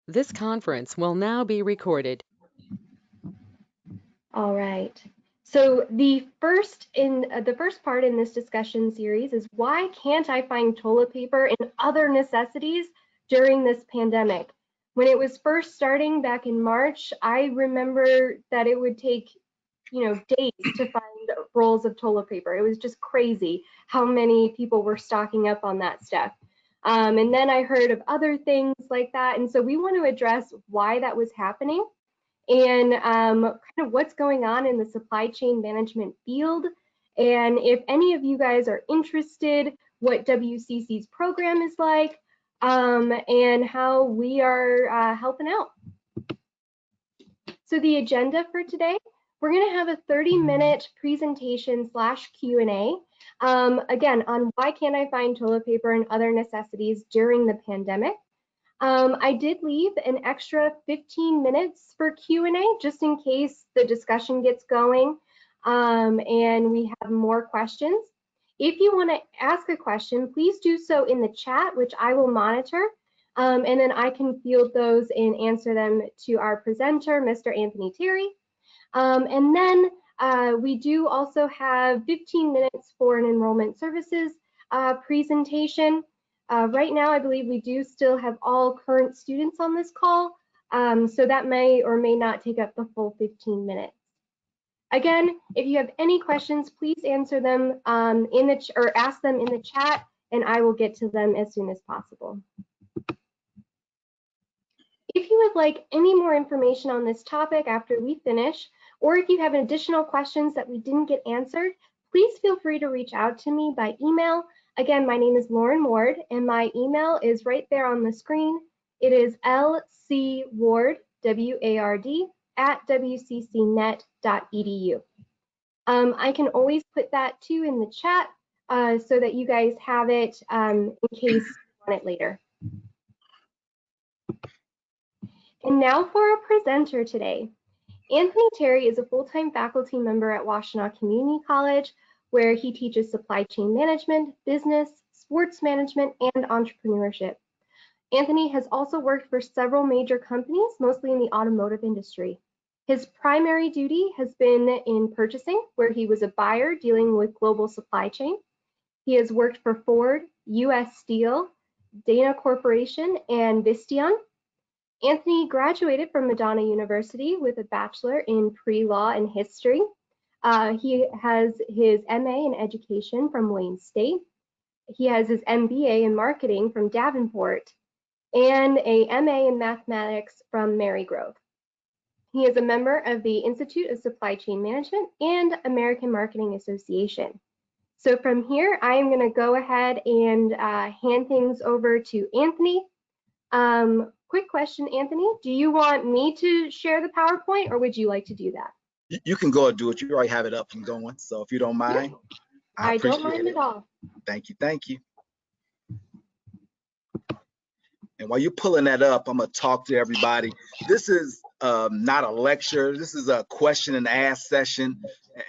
This conference will now be recorded. All right. So the first part in this discussion series is why can't I find toilet paper and other necessities during this pandemic? When it was first starting back in March, I remember that it would take, days to find rolls of toilet paper. It was just crazy how many people were stocking up on that stuff. And then I heard of other things like that. And so we want to address why that was happening and kind of what's going on in the supply chain management field. And if any of you guys are interested, what WCC's program is like, and how we are helping out. So the agenda for today, we're going to have a 30-minute presentation slash Q&A, again, on why can't I find toilet paper and other necessities during the pandemic. I did leave an extra 15 minutes for Q&A just in case the discussion gets going and we have more questions. If you want to ask a question, please do so in the chat, which I will monitor, and then I can field those and answer them to our presenter, Mr. Anthony Terry. And then we do also have 15 minutes for an enrollment services presentation. Right now, I believe we do still have all current students on this call, so that may or may not take up the full 15 minutes. Again, if you have any questions, please answer them or ask them in the chat, and I will get to them as soon as possible. If you would like any more information on this topic after we finish, or if you have additional questions that we didn't get answered, please feel free to reach out to me by email. Again, my name is Lauren Ward, and my email is right there on the screen. It is lcward, W-A-R-D, @wccnet.edu. I can always put that too in the chat so that you guys have it in case you want it later. And now for our presenter today. Anthony Terry is a full-time faculty member at Washtenaw Community College, where he teaches supply chain management, business, sports management, and entrepreneurship. Anthony has also worked for several major companies, mostly in the automotive industry. His primary duty has been in purchasing, where he was a buyer dealing with global supply chain. He has worked for Ford, US Steel, Dana Corporation, and Visteon. Anthony graduated from Madonna University with a bachelor in pre-law and history. He has his MA in education from Wayne State. He has his MBA in marketing from Davenport and a MA in mathematics from Marygrove. He is a member of the Institute of Supply Chain Management and American Marketing Association. So from here, I am going to go ahead and hand things over to Anthony. Quick question, Anthony. Do you want me to share the PowerPoint, or would you like to do that? You can go and do it. You already have it up and going. So if you don't mind, I don't mind at all. Thank you. Thank you. And while you're pulling that up, I'm going to talk to everybody. This is not a lecture. This is a question and ask session.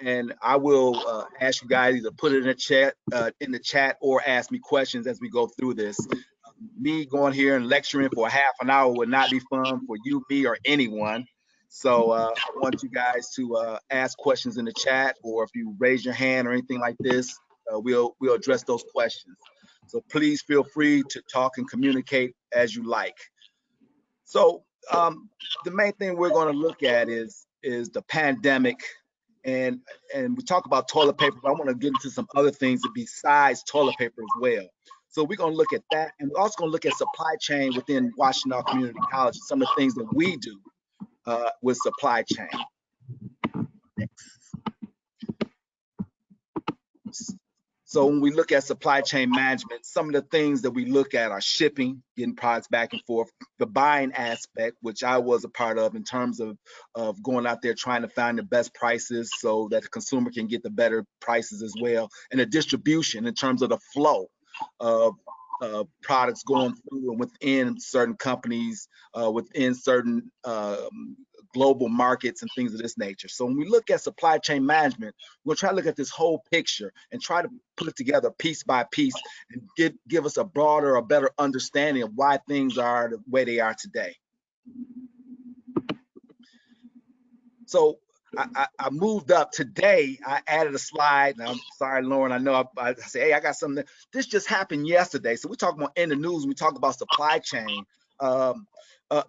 And I will ask you guys either put it in the chat or ask me questions as we go through this. Me going here and lecturing for half an hour would not be fun for you, me, or anyone. So I want you guys to ask questions in the chat, or if you raise your hand or anything like this, we'll address those questions. So please feel free to talk and communicate as you like. So the main thing we're going to look at is the pandemic, and we talk about toilet paper, but I want to get into some other things besides toilet paper as well. So we're going to look at that, and we're also going to look at supply chain within Washtenaw Community College, some of the things that we do with supply chain. So when we look at supply chain management, some of the things that we look at are shipping, getting products back and forth, the buying aspect, which I was a part of in terms of going out there trying to find the best prices so that the consumer can get the better prices as well, and the distribution in terms of the flow of products going through and within certain companies, within certain global markets and things of this nature. So when we look at supply chain management, we'll try to look at this whole picture and try to put it together piece by piece and give us a broader, a better understanding of why things are the way they are today. So I moved up today. I added a slide. And I'm sorry, Lauren. I know I say, hey, I got something. This just happened yesterday. So we talk about in the news. We talk about supply chain. Um,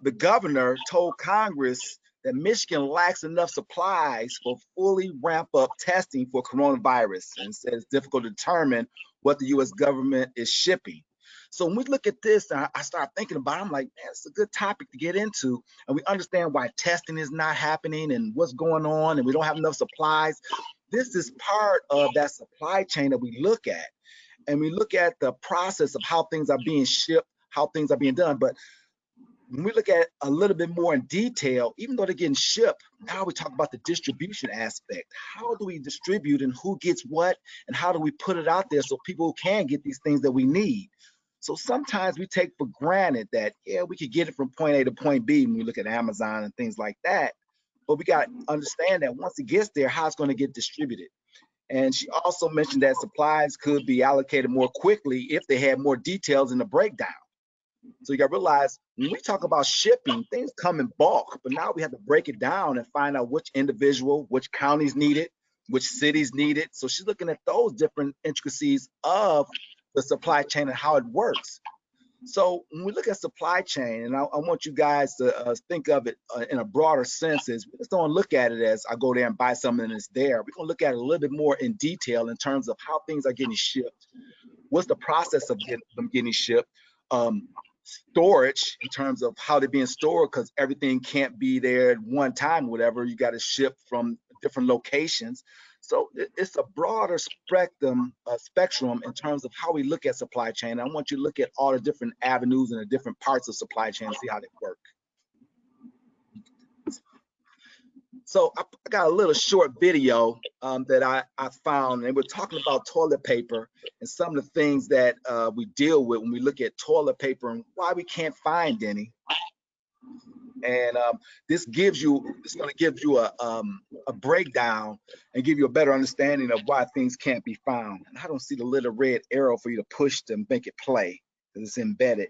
the governor told Congress that Michigan lacks enough supplies for fully ramp up testing for coronavirus, and said it's difficult to determine what the U.S. government is shipping. So when we look at this, I start thinking about it. I'm like, man, it's a good topic to get into, and we understand why testing is not happening and what's going on, and we don't have enough supplies. This is part of that supply chain that we look at, and we look at the process of how things are being shipped, how things are being done. But when we look at it a little bit more in detail, even though they're getting shipped, now we talk about the distribution aspect. How do we distribute and who gets what, and how do we put it out there so people can get these things that we need? So sometimes we take for granted that, yeah, we could get it from point A to point B when we look at Amazon and things like that. But we got to understand that once it gets there, how it's going to get distributed. And she also mentioned that supplies could be allocated more quickly if they had more details in the breakdown. So you got to realize when we talk about shipping, things come in bulk, but now we have to break it down and find out which individual, which counties need it, which cities need it. So she's looking at those different intricacies of the supply chain and how it works. So when we look at supply chain, and I want you guys to think of it in a broader sense, is we just don't look at it as I go there and buy something and it's there. We're gonna look at it a little bit more in detail in terms of how things are getting shipped. What's the process of them getting shipped? Storage in terms of how they're being stored, because everything can't be there at one time, whatever. You got to ship from different locations. So it's a broader spectrum in terms of how we look at supply chain. I want you to look at all the different avenues and the different parts of supply chain and see how they work. So I got a little short video that I found, and we're talking about toilet paper and some of the things that we deal with when we look at toilet paper and why we can't find any. And it's going to give you a breakdown and give you a better understanding of why things can't be found. And I don't see the little red arrow for you to push to make it play because it's embedded.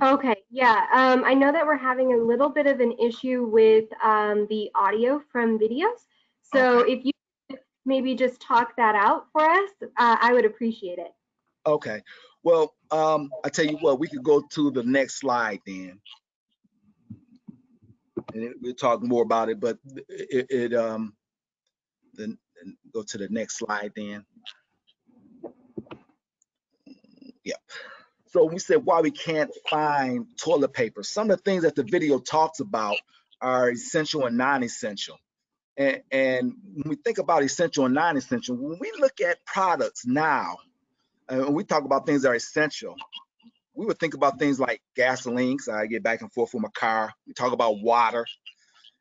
Okay, yeah. I know that we're having a little bit of an issue with the audio from videos. So Okay. if you could maybe just talk that out for us, I would appreciate it. Okay. Well, I tell you what, we could go to the next slide then. And we'll talk more about it, but then go to the next slide then. Yeah. So we said why we can't find toilet paper. Some of the things that the video talks about are essential and non-essential. And when we think about essential and non-essential, when we look at products now, and we talk about things that are essential, we would think about things like gasoline, so I get back and forth with my car. We talk about water.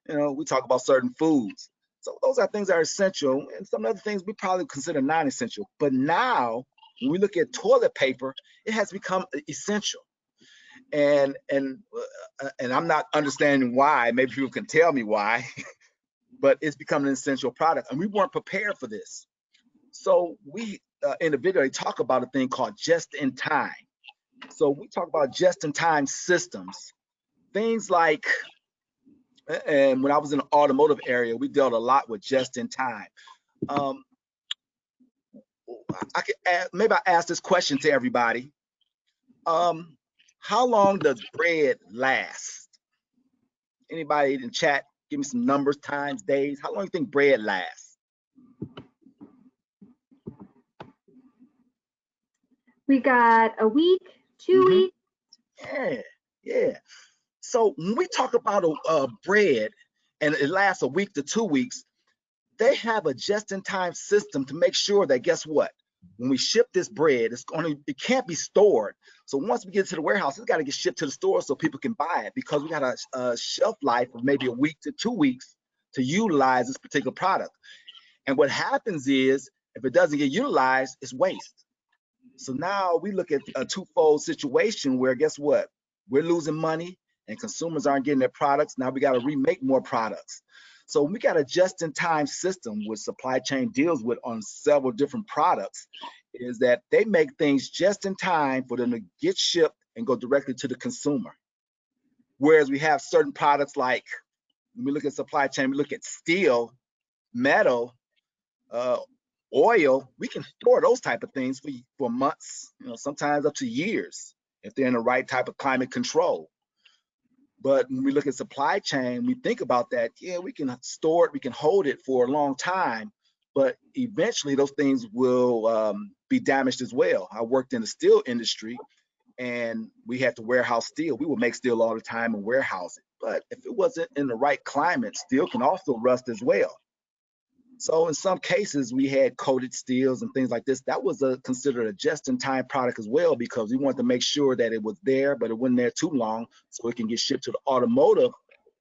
We talk about certain foods. So those are things that are essential, and some other things we probably consider non-essential. But now, when we look at toilet paper, it has become essential. And I'm not understanding why. Maybe people can tell me why, but it's become an essential product, and we weren't prepared for this. So we, in the video, they talk about a thing called just-in-time. So we talk about just-in-time systems, things like, and when I was in the automotive area, we dealt a lot with just-in-time. Maybe I ask this question to everybody. How long does bread last? Anybody in chat, give me some numbers, times, days. How long do you think bread lasts? We got a week, 2 weeks. Yeah. So when we talk about bread and it lasts a week to 2 weeks, they have a just-in-time system to make sure that, guess what? When we ship this bread, it can't be stored. So once we get it to the warehouse, it's got to get shipped to the store so people can buy it, because we got a shelf life of maybe a week to 2 weeks to utilize this particular product. And what happens is, if it doesn't get utilized, it's waste. So now we look at a twofold situation where, guess what? We're losing money and consumers aren't getting their products. Now we got to remake more products. So we got a just-in-time system which supply chain deals with on several different products, is that they make things just in time for them to get shipped and go directly to the consumer. Whereas we have certain products like When we look at supply chain, we look at steel, metal, uh, oil. We can store those type of things for months, sometimes up to years if they're in the right type of climate control. But when we look at supply chain, we think about that. Yeah, we can store it, we can hold it for a long time, but eventually those things will be damaged as well. I worked in the steel industry, and we had to warehouse steel. We would make steel all the time and warehouse it. But if it wasn't in the right climate, steel can also rust as well. So in some cases, we had coated steels and things like this. That was considered a just-in-time product as well, because we wanted to make sure that it was there, but it wasn't there too long, so it can get shipped to the automotive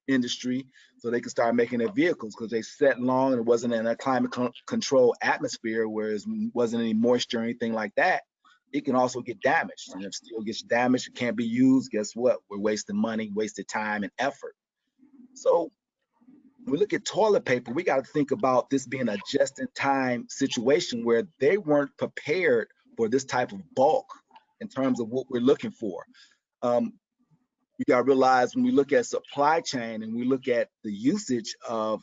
industry so they can start making their vehicles, because they sat long and it wasn't in a climate control atmosphere where it wasn't any moisture or anything like that. It can also get damaged. And if steel gets damaged, it can't be used, guess what? We're wasting money, wasted time and effort. So when we look at toilet paper, we got to think about this being a just-in-time situation where they weren't prepared for this type of bulk in terms of what we're looking for. We got to realize when we look at supply chain and we look at the usage of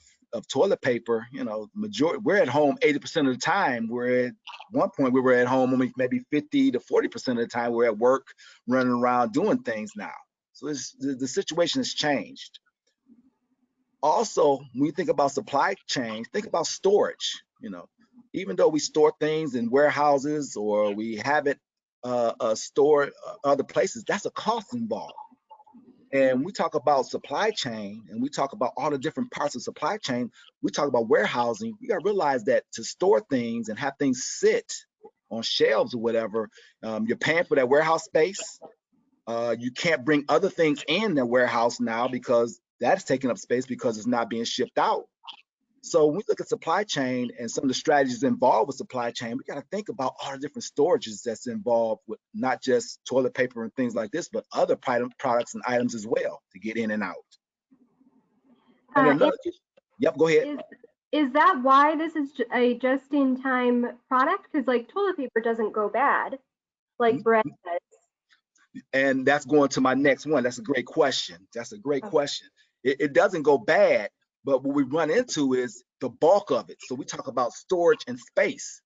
toilet paper, majority, we're at home 80% of the time. We're at one point we were at home only maybe 50 to 40% of the time. We're at work, running around doing things now. So the situation has changed. Also, when we think about supply chain, think about storage. Even though we store things in warehouses or we have it stored other places, that's a cost involved. And we talk about supply chain and we talk about all the different parts of supply chain. We talk about warehousing. You got to realize that to store things and have things sit on shelves or whatever, you're paying for that warehouse space. You can't bring other things in the warehouse now because that's taking up space because it's not being shipped out. So when we look at supply chain and some of the strategies involved with supply chain, we got to think about all the different storages that's involved with not just toilet paper and things like this, but other products and items as well to get in and out. And another, yep, go ahead. Is that why this is a just-in-time product? Because like toilet paper doesn't go bad, like bread does. And that's going to my next one. That's a great question. That's a great question. It doesn't go bad, but what we run into is the bulk of it. So we talk about storage and space.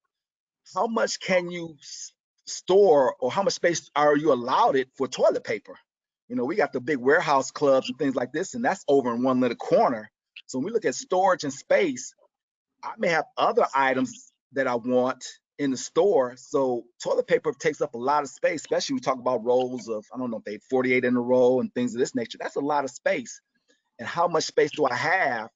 How much can you store, or how much space are you allowed it for toilet paper? We got the big warehouse clubs and things like this, and that's over in one little corner. So when we look at storage and space, I may have other items that I want in the store. So toilet paper takes up a lot of space, especially we talk about rolls of, I don't know, if they 48 in a row and things of this nature. That's a lot of space. And how much space do I have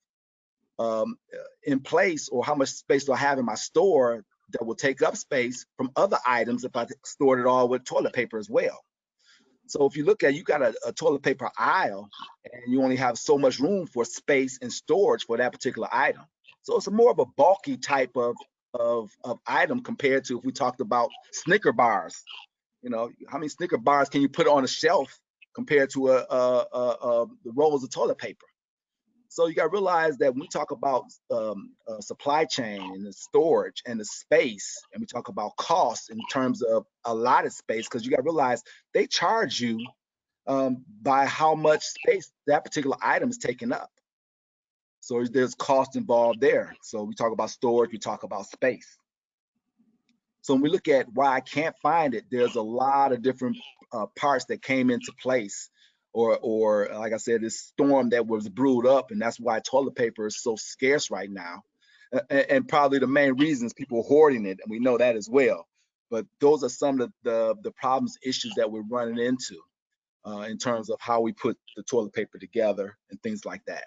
in place, or how much space do I have in my store that will take up space from other items if I stored it all with toilet paper as well? So if you look at, you got a toilet paper aisle and you only have so much room for space and storage for that particular item. So it's more of a bulky type of item compared to if we talked about Snicker bars. How many Snicker bars can you put on a shelf compared to the rolls of toilet paper? So you got to realize that when we talk about supply chain and the storage and the space, and we talk about costs in terms of allotted space, because you got to realize they charge you by how much space that particular item is taking up. So there's cost involved there. So we talk about storage, we talk about space. So when we look at why I can't find it, there's a lot of different parts that came into place, or like I said, this storm that was brewed up, and that's why toilet paper is so scarce right now. And probably the main reasons people are hoarding it, and we know that as well. But those are some of the problems, issues that we're running into in terms of how we put the toilet paper together and things like that.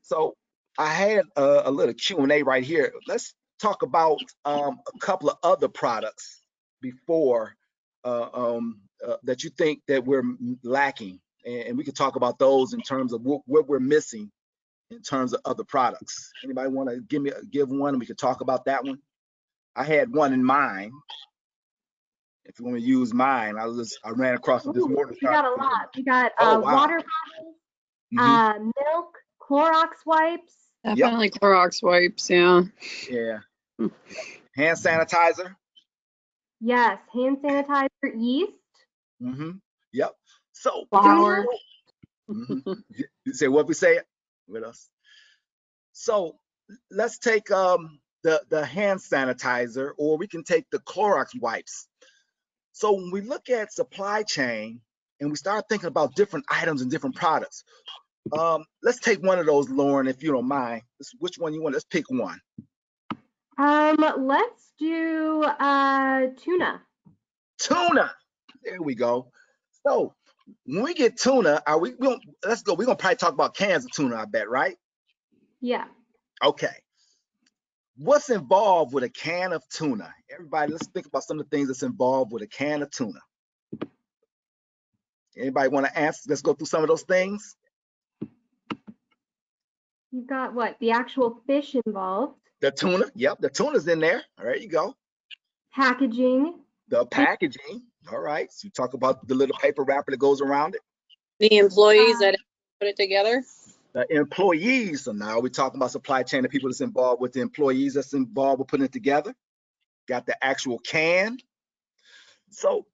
So I had a little Q&A right here. Let's talk about a couple of other products before that you think that we're lacking, and we could talk about those in terms of what we're missing in terms of other products. Anybody want to give one, and we could talk about that one? I had one in mind. If you want to use mine, I ran across it this morning. We got a lot. We got wow. Water bottles, milk, Clorox wipes. Definitely yep. Clorox wipes, yeah. Yeah. Hand sanitizer. Yes, hand sanitizer, yeast. Yep. So flour. You say what we say? with us. So let's take the hand sanitizer, or we can take the Clorox wipes. So when we look at supply chain and we start thinking about different items and different products, let's take one of those, Lauren, if you don't mind. Which one you want? Let's pick one. Let's do tuna. Tuna. There we go. So when we get tuna, let's go. We're gonna probably talk about cans of tuna, I bet, right? Yeah. Okay. What's involved with a can of tuna? Everybody, let's think about some of the things that's involved with a can of tuna. Anybody want to answer? Let's go through some of those things. You've got what? The actual fish involved. The tuna. Yep, the tuna's in there. There you go. Packaging. The packaging. All right. So you talk about the little paper wrapper that goes around it. The employees that put it together. The employees. So now we're talking about supply chain, the people that's involved with the employees that's involved with putting it together. Got the actual can. So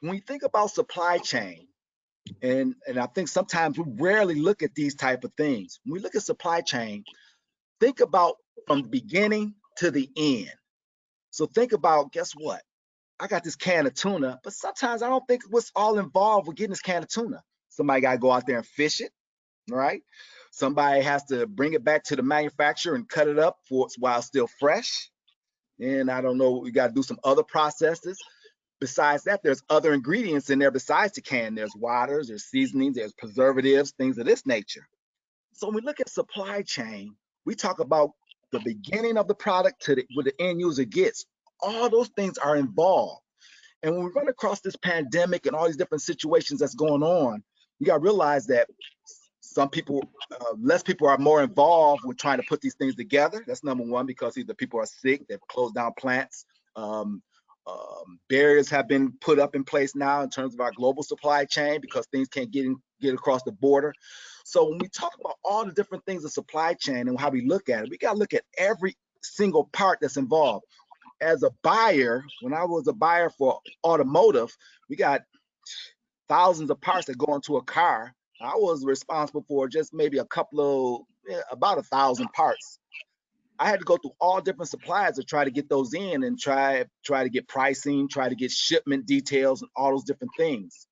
when we think about supply chain, and I think sometimes we rarely look at these type of things. When we look at supply chain, think about from the beginning to the end. So think about, guess what? I got this can of tuna, but sometimes I don't think what's all involved with getting this can of tuna. Somebody got to go out there and fish it, right? Somebody has to bring it back to the manufacturer and cut it up while it's still fresh. And I don't know, we got to do some other processes. Besides that, there's other ingredients in there besides the can. There's waters, there's seasonings, there's preservatives, things of this nature. So when we look at supply chain, we talk about the beginning of the product to what the end user gets. All those things are involved. And when we run across this pandemic and all these different situations that's going on, you got to realize that some people, less people are more involved with trying to put these things together. That's number one, because either people are sick, they've closed down plants. Barriers have been put up in place now in terms of our global supply chain because things can't get across the border. So when we talk about all the different things of supply chain and how we look at it, we got to look at every single part that's involved. As a buyer, when I was a buyer for automotive, we got thousands of parts that go into a car. I was responsible for just maybe about 1,000 parts. I had to go through all different suppliers to try to get those in and try to get pricing, try to get shipment details and all those different things.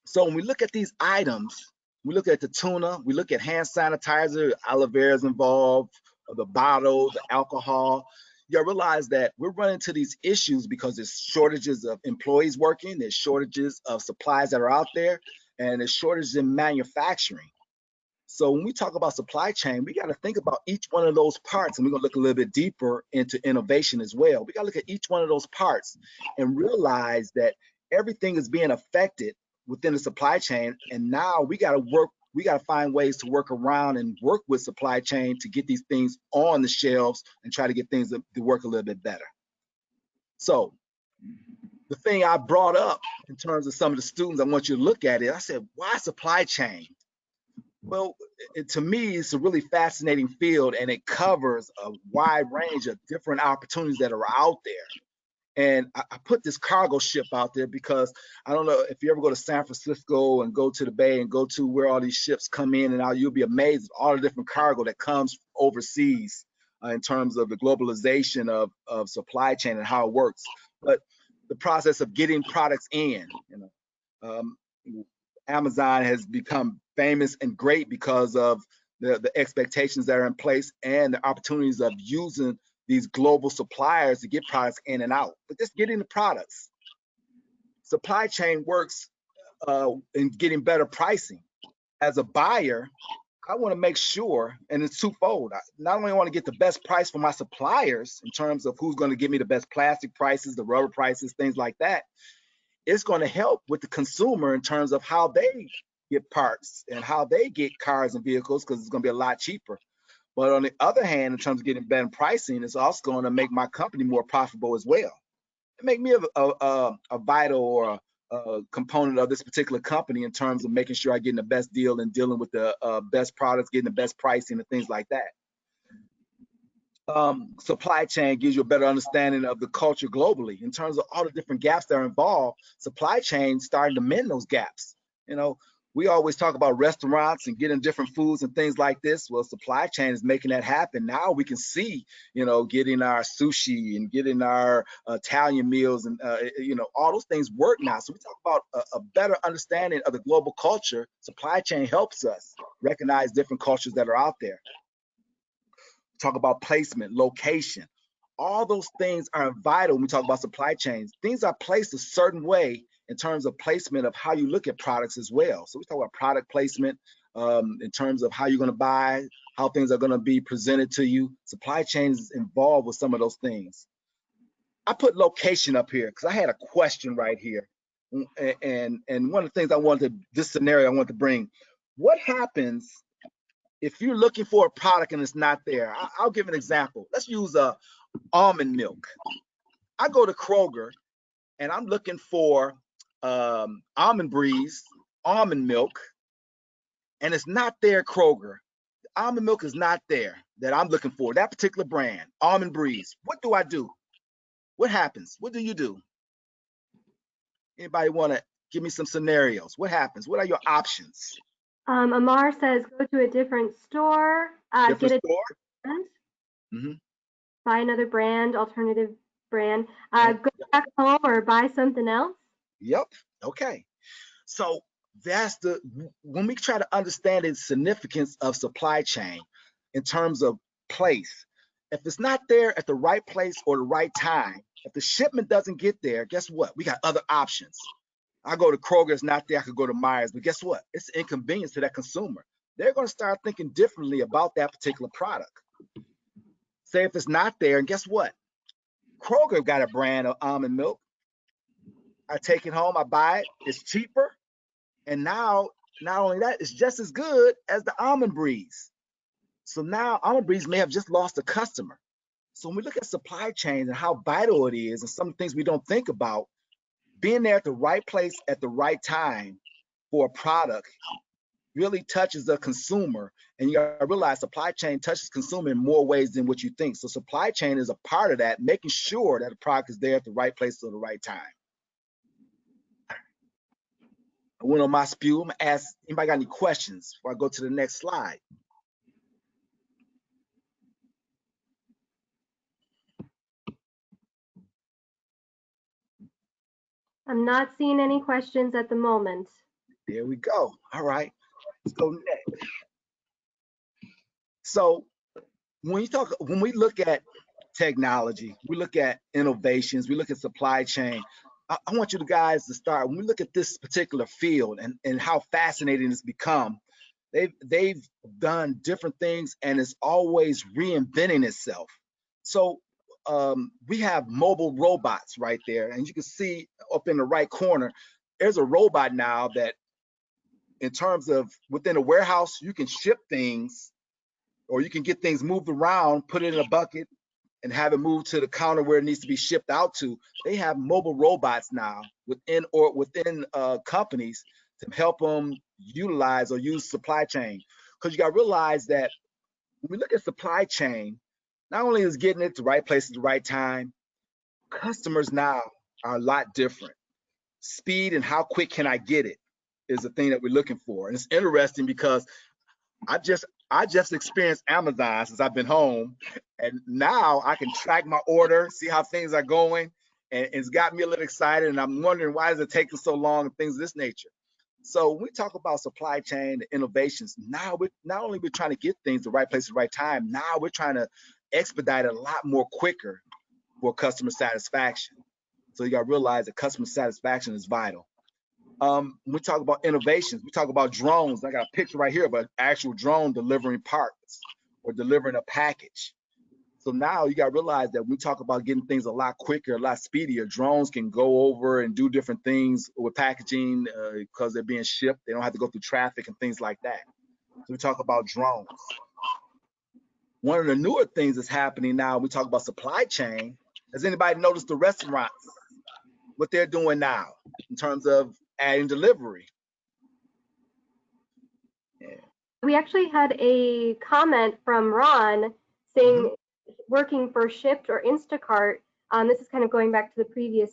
So when we look at these items, we look at the tuna, we look at hand sanitizer, aloe vera is involved, the bottle, the alcohol. You realize that we're running into these issues because there's shortages of employees working, there's shortages of supplies that are out there, and there's shortages in manufacturing. So when we talk about supply chain, we got to think about each one of those parts, and we're gonna look a little bit deeper into innovation as well. We got to look at each one of those parts and realize that everything is being affected within the supply chain, and now we got to find ways to work around and work with supply chain to get these things on the shelves and try to get things to work a little bit better. So the thing I brought up in terms of some of the students, I want you to look at it. I said, why supply chain? Well, to me, it's a really fascinating field, and it covers a wide range of different opportunities that are out there. And I put this cargo ship out there because I don't know if you ever go to San Francisco and go to the Bay and go to where all these ships come in and out, you'll be amazed at all the different cargo that comes overseas in terms of the globalization of supply chain and how it works. But the process of getting products in, Amazon has become famous and great because of the expectations that are in place and the opportunities of using these global suppliers to get products in and out. But just getting the products. Supply chain works in getting better pricing. As a buyer, I want to make sure, and it's twofold. I not only want to get the best price for my suppliers in terms of who's going to give me the best plastic prices, the rubber prices, things like that. It's going to help with the consumer in terms of how they get parts and how they get cars and vehicles, because it's going to be a lot cheaper. But on the other hand, in terms of getting better pricing, it's also going to make my company more profitable as well. It make me a vital or a component of this particular company in terms of making sure I get the best deal and dealing with the best products, getting the best pricing and things like that. Supply chain gives you a better understanding of the culture globally in terms of all the different gaps that are involved. Supply chain starting to mend those gaps. We always talk about restaurants and getting different foods and things like this. Well, supply chain is making that happen. Now we can see, getting our sushi and getting our Italian meals and, all those things work now. So we talk about a better understanding of the global culture. Supply chain helps us recognize different cultures that are out there. Talk about placement, location. All those things are vital when we talk about supply chains. Things are placed a certain way in terms of placement of how you look at products as well. So we talk about product placement in terms of how you're going to buy, how things are going to be presented to you. Supply chains is involved with some of those things. I put location up here because I had a question right here. And one of the things this scenario I wanted to bring, what happens if you're looking for a product and it's not there? I'll give an example. Let's use almond milk. I go to Kroger and I'm looking for Almond Breeze almond milk, and it's not there. Kroger almond milk is not there that I'm looking for, that particular brand, Almond Breeze. What do I do? What happens? What do you do? Anybody want to give me some scenarios? What happens? What are your options? Amar says go to a different store, Different get store? a brand, Mm-hmm. buy another brand, alternative brand, go back home or buy something else. Yep. Okay. So when we try to understand the significance of supply chain in terms of place, if it's not there at the right place or the right time, if the shipment doesn't get there, guess what? We got other options. I go to Kroger, it's not there. I could go to Myers, but guess what? It's inconvenience to that consumer. They're going to start thinking differently about that particular product. Say if it's not there, and guess what? Kroger got a brand of almond milk. I take it home, I buy it, it's cheaper. And now, not only that, it's just as good as the Almond Breeze. So now Almond Breeze may have just lost a customer. So when we look at supply chains and how vital it is and some things we don't think about, being there at the right place at the right time for a product really touches the consumer. And you gotta realize supply chain touches consumer in more ways than what you think. So supply chain is a part of that, making sure that the product is there at the right place at the right time. I went on my spew. I'm gonna ask anybody got any questions before I go to the next slide. I'm not seeing any questions at the moment. There we go. All right, let's go next. So when we look at technology, we look at innovations, we look at supply chain. I want you guys to start, when we look at this particular field and how fascinating it's become, they've done different things and it's always reinventing itself. So we have mobile robots right there, and you can see up in the right corner, there's a robot now that in terms of within a warehouse, you can ship things or you can get things moved around, put it in a bucket and have it moved to the counter where it needs to be shipped out to. They have mobile robots now within companies to help them utilize or use supply chain. Because you got to realize that when we look at supply chain, not only is getting it to the right place at the right time, customers now are a lot different. Speed and how quick can I get it is the thing that we're looking for. And it's interesting because I just experienced Amazon since I've been home, and now I can track my order, see how things are going, and it's got me a little excited. And I'm wondering why is it taking so long and things of this nature. So when we talk about supply chain innovations, now we're not only we're trying to get things the right place at the right time, now we're trying to expedite it a lot more quicker for customer satisfaction. So you got to realize that customer satisfaction is vital. When we talk about innovations, we talk about drones. I got a picture right here of an actual drone delivering parts or delivering a package. So now you got to realize that when we talk about getting things a lot quicker, a lot speedier, drones can go over and do different things with packaging because they're being shipped. They don't have to go through traffic and things like that. So we talk about drones. One of the newer things that's happening now, we talk about supply chain. Has anybody noticed the restaurants, what they're doing now in terms of adding delivery? Yeah. We actually had a comment from Ron saying working for Shipt or Instacart, this is kind of going back to the previous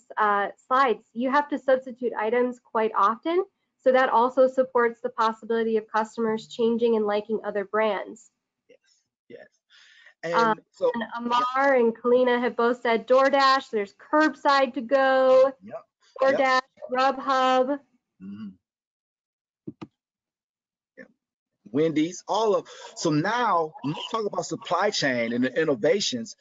slides, you have to substitute items quite often. So that also supports the possibility of customers changing and liking other brands. Yes, yes. And so, And yeah, Amar and Kalina have both said DoorDash. There's curbside to go, yep, yep. DoorDash, Grubhub. Mhm. Wendy's, all of. So now, when we talk about supply chain and the innovations,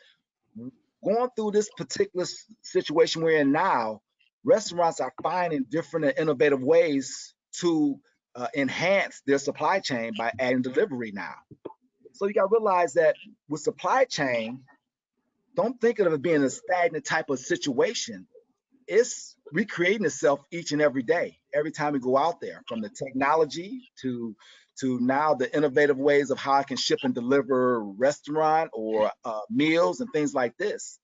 going through this particular situation we're in now, restaurants are finding different and innovative ways to enhance their supply chain by adding delivery now. So you got to realize that with supply chain, don't think of it being a stagnant type of situation. It's recreating itself each and every day, every time we go out there, from the technology to now the innovative ways of how I can ship and deliver restaurant or meals and things like this.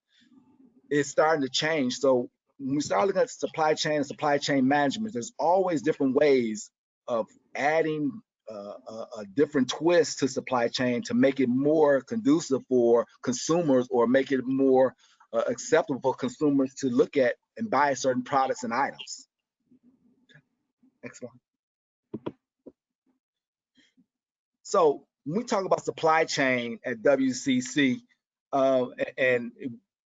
It's starting to change. So when we start looking at supply chain and supply chain management, there's always different ways of adding a different twist to supply chain to make it more conducive for consumers or make it more acceptable for consumers to look at and buy certain products and items. Next one. So when we talk about supply chain at WCC, and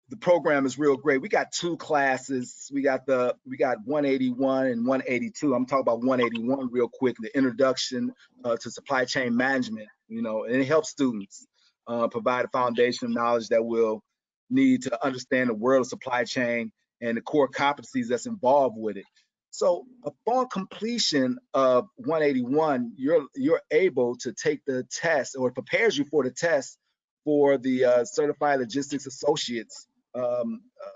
the program is real great. We got two classes. We got 181 and 182. I'm talking about 181 real quick. The introduction to supply chain management. And it helps students provide a foundation of knowledge that will need to understand the world of supply chain and the core competencies that's involved with it. So upon completion of 181, you're able to take the test, or it prepares you for the test for the Certified Logistics Associates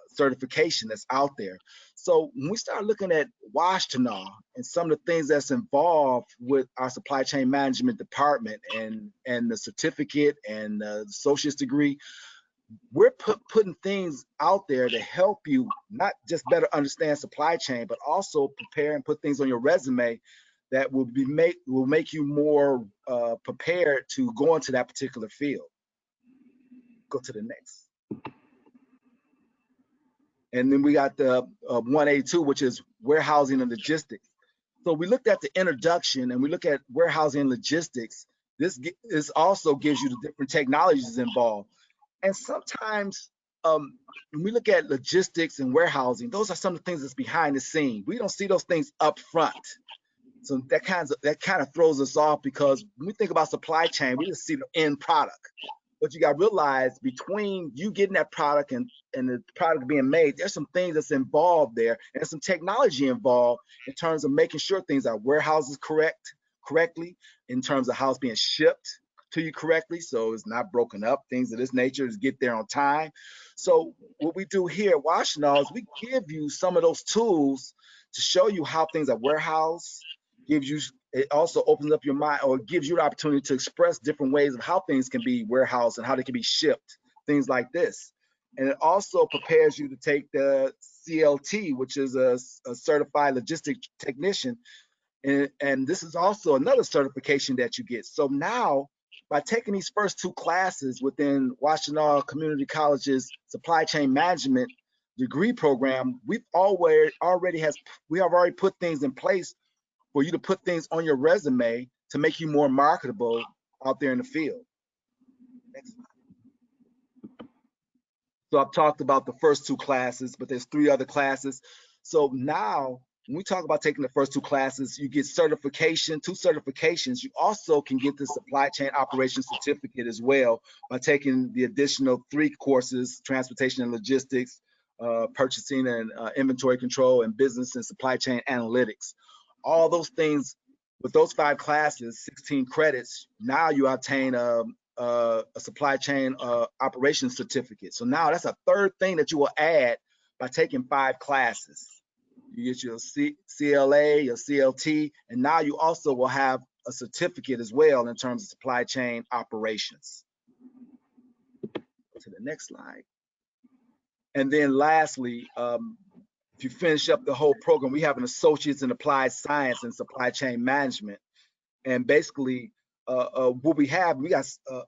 certification that's out there. So when we start looking at Washtenaw and some of the things that's involved with our supply chain management department and the certificate and the associate's degree, we're putting things out there to help you not just better understand supply chain, but also prepare and put things on your resume that will make you more prepared to go into that particular field. Go to the next. And then we got the 182, which is warehousing and logistics. So we looked at the introduction and we look at warehousing and logistics. This also gives you the different technologies involved. And sometimes when we look at logistics and warehousing, those are some of the things that's behind the scene. We don't see those things up front. So that kind of throws us off, because when we think about supply chain, we just see the end product. But you got to realize, between you getting that product and the product being made, there's some things that's involved there, and some technology involved in terms of making sure things are warehouses correctly, in terms of how it's being shipped to you correctly, so it's not broken up, things of this nature, is get there on time. So what we do here at Washtenaw is we give you some of those tools to show you how things are warehoused. It also opens up your mind, or gives you the opportunity to express different ways of how things can be warehoused and how they can be shipped, things like this. And it also prepares you to take the CLT, which is a certified logistics technician. And this is also another certification that you get. So now, by taking these first two classes within Washtenaw Community College's supply chain management degree program, we have already put things in place for you to put things on your resume to make you more marketable out there in the field. Next slide. So I've talked about the first two classes, but there's 3 other classes. So now, when we talk about taking the first 2 classes, you get 2 certifications. You also can get the supply chain operations certificate as well by taking the additional 3 courses: transportation and logistics, purchasing and inventory control, and business and supply chain analytics. All those things, with those 5 classes, 16 credits, now you obtain a supply chain operations certificate. So now that's a 3rd thing that you will add by taking 5 classes. You get your CLA, your CLT, and now you also will have a certificate as well in terms of supply chain operations. To the next slide. And then lastly, if you finish up the whole program, we have an associate's in applied science and supply chain management. And basically, what we got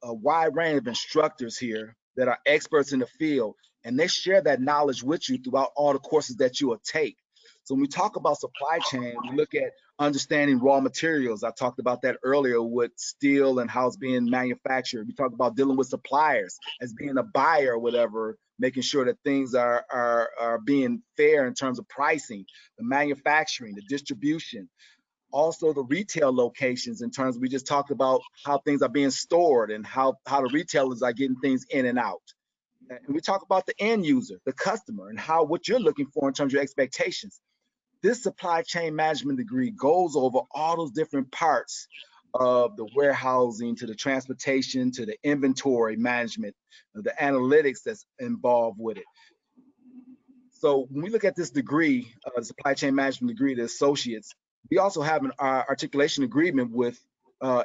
a wide range of instructors here that are experts in the field, and they share that knowledge with you throughout all the courses that you will take. So when we talk about supply chain, we look at understanding raw materials. I talked about that earlier with steel and how it's being manufactured. We talk about dealing with suppliers as being a buyer or whatever, making sure that things are being fair in terms of pricing, the manufacturing, the distribution, also the retail locations in terms we just talked about how things are being stored and how the retailers are getting things in and out. And we talk about the end user, the customer, and how what you're looking for in terms of your expectations. This supply chain management degree goes over all those different parts of the warehousing to the transportation to the inventory management, the analytics that's involved with it. So when we look at this degree, the supply chain management degree, the associates, we also have an articulation agreement with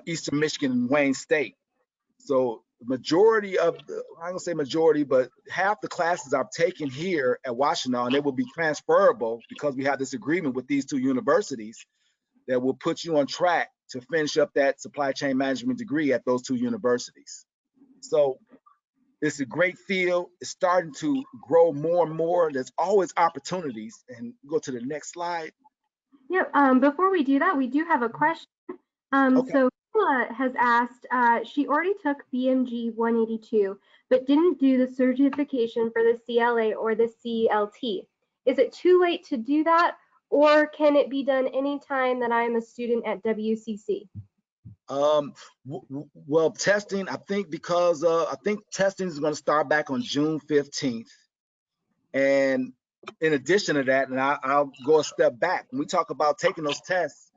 Eastern Michigan and Wayne State. So the majority of the, I'm gonna say majority, but half the classes I've taken here at Washington, they will be transferable because we have this agreement with these two universities that will put you on track to finish up that supply chain management degree at those two universities. So it's a great field. It's starting to grow more and more. There's always opportunities. And go to the next slide. Yep. Before we do that, we do have a question. Okay. So Kayla has asked, she already took BMG 182, but didn't do the certification for the CLA or the CLT. Is it too late to do that, or can it be done anytime that I'm a student at WCC? Well, testing, I think because I think testing is going to start back on June 15th. And in addition to that, and I'll go a step back. When we talk about taking those tests,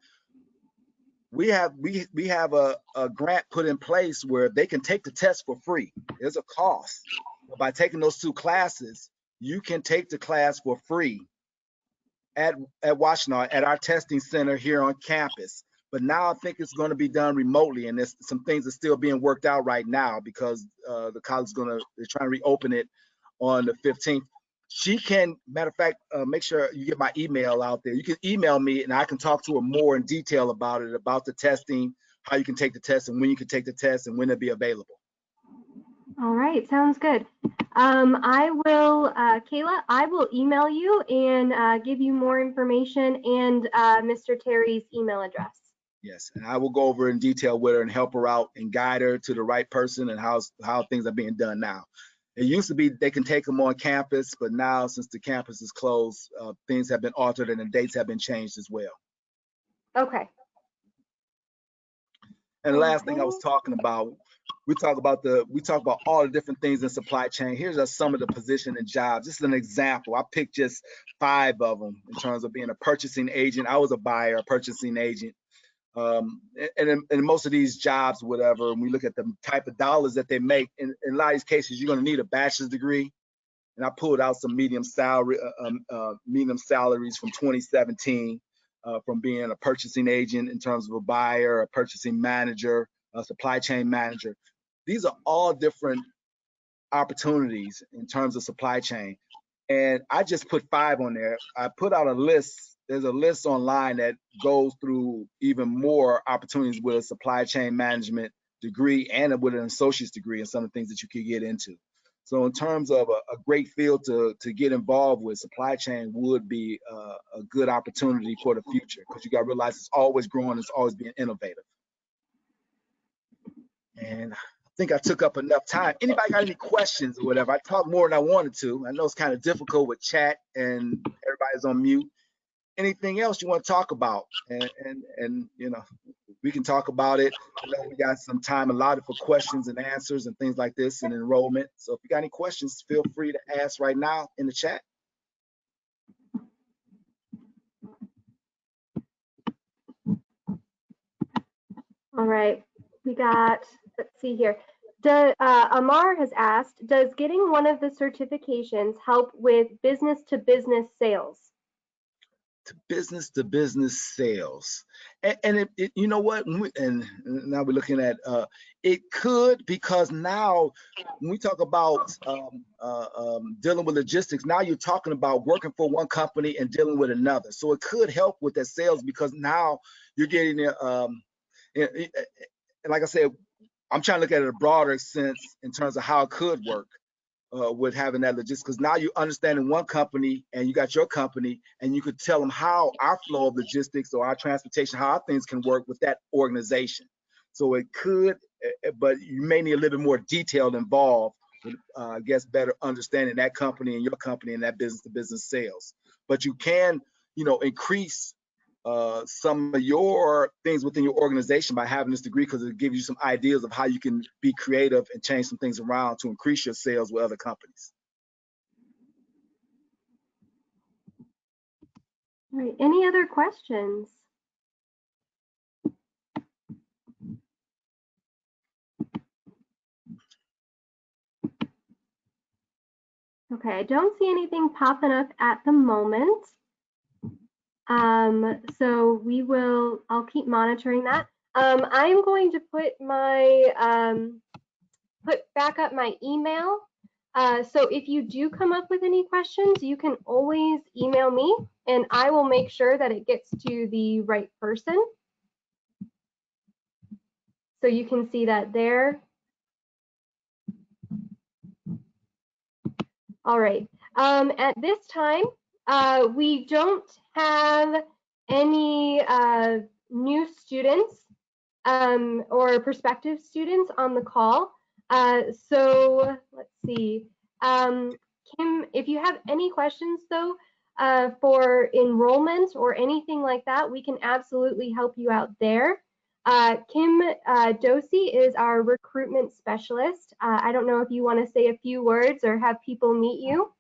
we have a grant put in place where they can take the test for free. There's a cost. But by taking those two classes, you can take the class for free at Washington at our testing center here on campus. But now I think it's going to be done remotely, and there's some things are still being worked out right now because the college is they're trying to reopen it on the 15th. She can, matter of fact, make sure you get my email out there. You can email me and I can talk to her more in detail about it, about the testing, how you can take the test and when you can take the test and when it'll be available. All right, sounds good. I will, Kayla, I will email you and give you more information and Mr. Terry's email address. Yes, and I will go over in detail with her and help her out and guide her to the right person and how things are being done now. It used to be they can take them on campus, but now since the campus is closed, things have been altered and the dates have been changed as well. Okay. And the last thing I was talking about, we talk about all the different things in supply chain. Here's just some of the position and jobs. This is an example. I picked just 5 of them in terms of being a purchasing agent. I was a buyer, a purchasing agent. And in most of these jobs, whatever, when we look at the type of dollars that they make, in a lot of these cases, you're going to need a bachelor's degree. And I pulled out some medium salaries from 2017 from being a purchasing agent in terms of a buyer, a purchasing manager, a supply chain manager. These are all different opportunities in terms of supply chain. And I just put 5 on there. I put out a list. There's a list online that goes through even more opportunities with a supply chain management degree and with an associate's degree and some of the things that you could get into. So in terms of a great field to get involved with, supply chain would be a good opportunity for the future because you got to realize it's always growing, it's always being innovative. And I think I took up enough time. Anybody got any questions or whatever? I talked more than I wanted to. I know it's kind of difficult with chat and everybody's on mute. Anything else you want to talk about? And you know, we can talk about it. I know we got some time allotted for questions and answers and things like this and enrollment. So if you got any questions, feel free to ask right now in the chat. All right, we got, let's see here. Amar has asked, does getting one of the certifications help with business-to-business sales? To business sales, and it you know what, and now we're looking at it could, because now when we talk about dealing with logistics, now you're talking about working for one company and dealing with another, so it could help with that sales because now you're getting and like I said, I'm trying to look at it in a broader sense in terms of how it could work. with having that logistics, because now you understand in one company and you got your company, and you could tell them how our flow of logistics or our transportation, how our things can work with that organization. So it could, but you may need a little bit more detail involved with, I guess, better understanding that company and your company and that business to business sales. But you can, increase some of your things within your organization by having this degree, because it gives you some ideas of how you can be creative and change some things around to increase your sales with other companies. All right, any other questions? Okay, I don't see anything popping up at the moment. So I'll keep monitoring that. I'm going to put back up my email. So if you do come up with any questions, you can always email me and I will make sure that it gets to the right person. So you can see that there. All right. At this time, we don't have any new students or prospective students on the call. So let's see. Kim, if you have any questions though, for enrollment or anything like that, we can absolutely help you out there. Kim Dosey is our recruitment specialist. I don't know if you want to say a few words or have people meet you.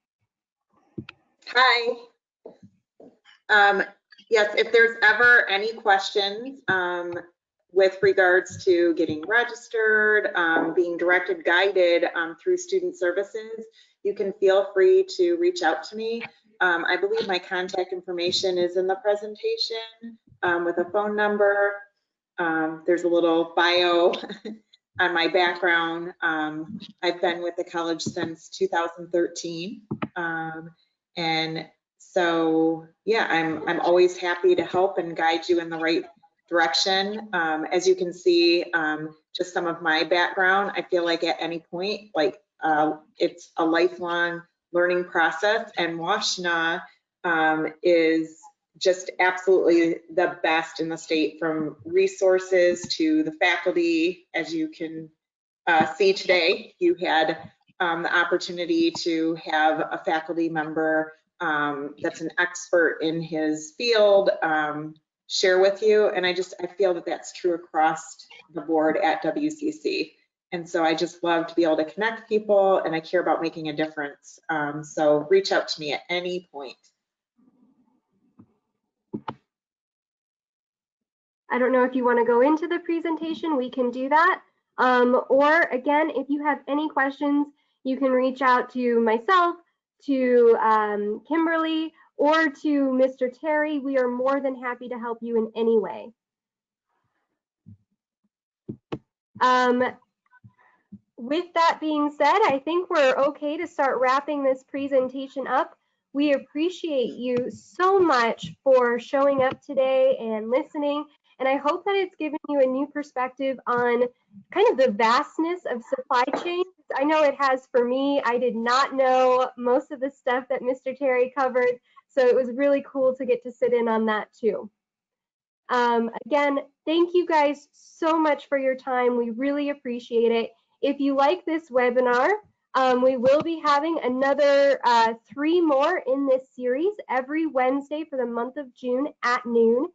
Hi. Yes, if there's ever any questions with regards to getting registered, being directed, guided through student services, you can feel free to reach out to me. I believe my contact information is in the presentation with a phone number. There's a little bio on my background. I've been with the college since 2013. And so, yeah, I'm always happy to help and guide you in the right direction. As you can see, just some of my background, I feel like at any point, it's a lifelong learning process, and Washtenaw is just absolutely the best in the state, from resources to the faculty. As you can see today, you had the opportunity to have a faculty member that's an expert in his field share with you, and I feel that that's true across the board at WCC. And so I just love to be able to connect people, and I care about making a difference. So reach out to me at any point. I don't know if you want to go into the presentation, we can do that. Or again, if you have any questions, you can reach out to myself, to Kimberly, or to Mr. Terry. We are more than happy to help you in any way. With that being said, I think we're okay to start wrapping this presentation up. We appreciate you so much for showing up today and listening. And I hope that it's given you a new perspective on kind of the vastness of supply chain. I know it has for me. I did not know most of the stuff that Mr. Terry covered, so it was really cool to get to sit in on that too. Again, thank you guys so much for your time. We really appreciate it. If you like this webinar, we will be having another 3 more in this series every Wednesday for the month of June at noon.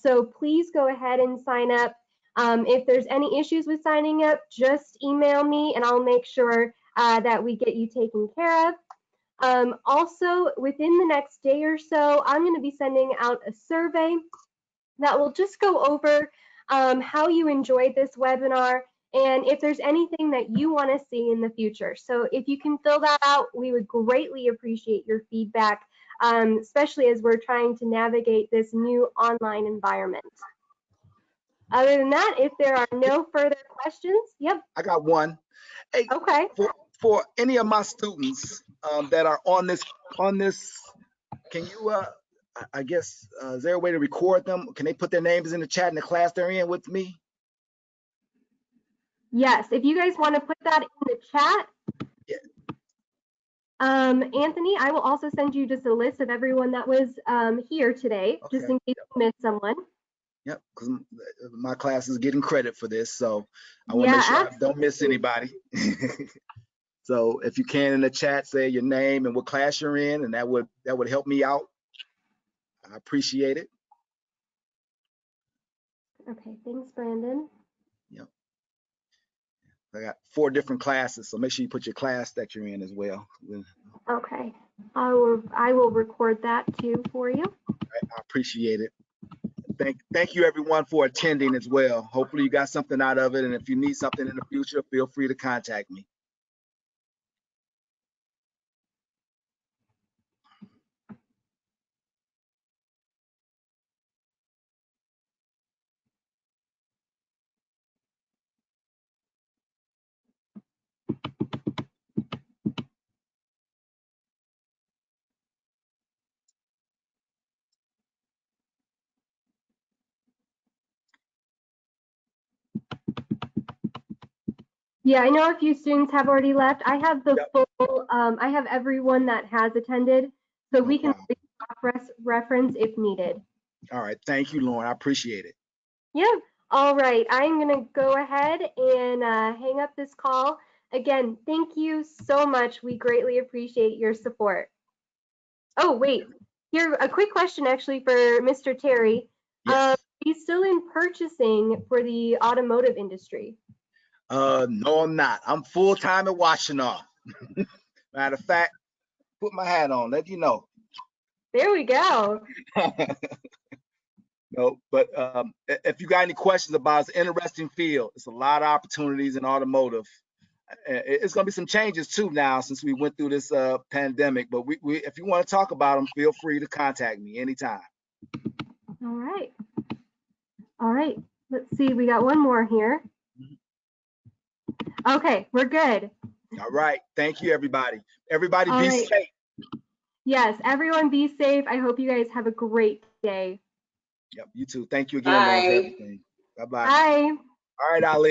So please go ahead and sign up. If there's any issues with signing up, just email me and I'll make sure that we get you taken care of. Also, within the next day or so, I'm going to be sending out a survey that will just go over how you enjoyed this webinar and if there's anything that you want to see in the future. So if you can fill that out, we would greatly appreciate your feedback, especially as we're trying to navigate this new online environment. Other than that, if there are no further questions, yep. I got one. Hey, okay. For any of my students that are on this, can you, I guess, is there a way to record them? Can they put their names in the chat in the class they're in with me? Yes, if you guys want to put that in the chat. Yeah. Anthony, I will also send you just a list of everyone that was here today, just Okay. in case you missed someone. Yep, because my class is getting credit for this, so I want to Yeah, make sure I don't miss absolutely. anybody. So if you can in the chat, say your name and what class you're in, and that would help me out. I appreciate it. Okay, thanks, Brandon. Yep. I got 4 different classes, so make sure you put your class that you're in as well. Okay, I will record that too for you. I appreciate it. Thank you everyone for attending as well. Hopefully you got something out of it, and if you need something in the future, feel free to contact me. Yeah, I know a few students have already left. I have the Yep. full, I have everyone that has attended, so No we can problem. reference if needed. All right, thank you, Lauren. I appreciate it. Yeah, all right. I'm gonna go ahead and hang up this call. Again, thank you so much. We greatly appreciate your support. Oh, wait, here, a quick question actually for Mr. Terry. Yes. He's still in purchasing for the automotive industry. No, I'm not. I'm full-time at Washtenaw. Matter of fact, put my hat on, let you know. There we go. No, but if you got any questions about it, it's an interesting field. It's a lot of opportunities in automotive. It's going to be some changes too now since we went through this pandemic. But if you want to talk about them, feel free to contact me anytime. All right. All right. Let's see. We got one more here. Okay, we're good. All right. Thank you, everybody. Everybody be safe. Yes, everyone be safe. I hope you guys have a great day. Yep, you too. Thank you again, Lauren, for everything. Bye-bye. Bye. All right, Ali.